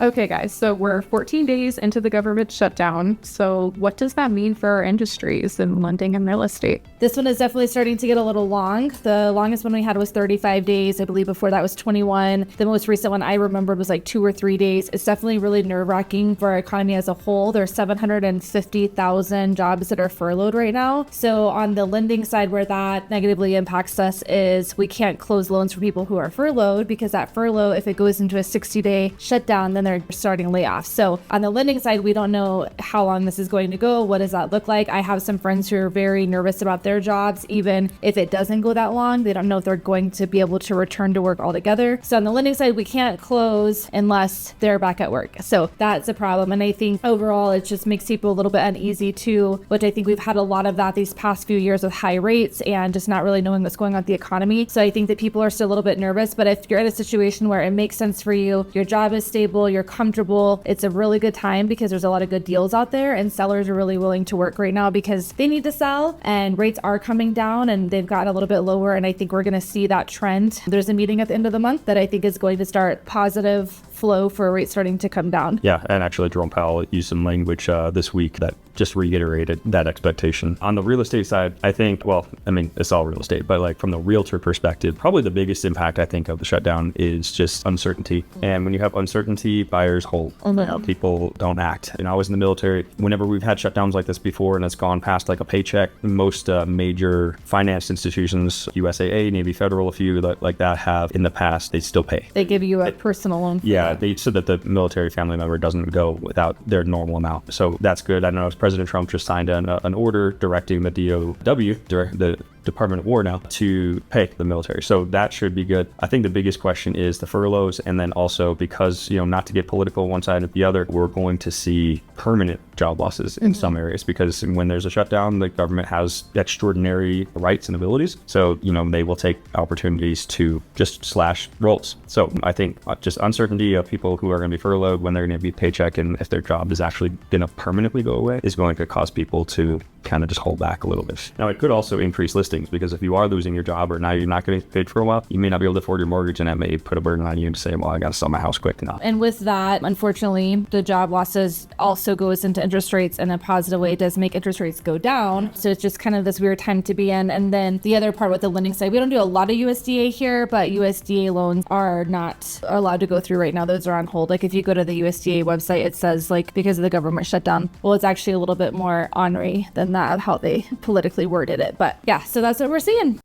Okay, guys, so we're 14 days into the government shutdown. So what does that mean for our industries in lending and real estate? This one is definitely starting to get a little long. The longest one we had was 35 days. I believe before that was 21. The most recent one I remembered was like 2 or 3 days. It's definitely really nerve-wracking for our economy as a whole. There's 750,000 jobs that are furloughed right now. So on the lending side, where that negatively impacts us is we can't close loans for people who are furloughed, because that furlough, if it goes into a 60-day shutdown, then they're starting layoffs. So on the lending side, we don't know how long this is going to go. What does that look like? I have some friends who are very nervous about their jobs. Even if it doesn't go that long, they don't know if they're going to be able to return to work altogether. So on the lending side, we can't close unless they're back at work. So that's a problem. And I think overall, it just makes people a little bit uneasy too, which I think we've had a lot of that these past few years with high rates and just not really knowing what's going on with the economy. So I think that people are still a little bit nervous, but if you're in a situation where it makes sense for you, your job is stable, you're comfortable, it's a really good time because there's a lot of good deals out there, and sellers are really willing to work right now because they need to sell, and rates are coming down and they've gotten a little bit lower. And I think we're going to see that trend. There's a meeting at the end of the month that I think is going to start positive flow for rates starting to come down. Yeah, and actually Jerome Powell used some language this week that just reiterated that expectation. On the real estate side, I think, well, I mean, it's all real estate, but like from the realtor perspective, probably the biggest impact I think of the shutdown is just uncertainty. And when you have uncertainty, buyers hold. People don't act. And I was in the military. Whenever we've had shutdowns like this before and it's gone past like a paycheck, most major finance institutions, USAA, Navy Federal, a few like that have in the past, they still pay. They give you a personal loan. Yeah, they so that the military family member doesn't go without their normal amount. So that's good. I don't know if President Trump just signed an order directing the the Department of War now to pay the military. So that should be good. I think the biggest question is the furloughs. And then also because, not to get political one side or the other, we're going to see permanent job losses in some areas, because when there's a shutdown, the government has extraordinary rights and abilities. So, they will take opportunities to just slash roles. So I think just uncertainty of people who are going to be furloughed, when they're going to be paycheck, and if their job is actually going to permanently go away, is going to cause people to kind of just hold back a little bit. Now, it could also increase listings, because if you are losing your job or now you're not getting paid for a while, you may not be able to afford your mortgage, and that may put a burden on you to say, well, I got to sell my house quick now. And with that, unfortunately, the job losses also goes into interest rates in a positive way. It does make interest rates go down. So it's just kind of this weird time to be in. And then the other part with the lending side, we don't do a lot of USDA here, but USDA loans are not allowed to go through right now. Those are on hold. Like if you go to the USDA website, it says like because of the government shutdown. Well, it's actually a little bit more ornery than that of how they politically worded it. But yeah, so that's what we're seeing.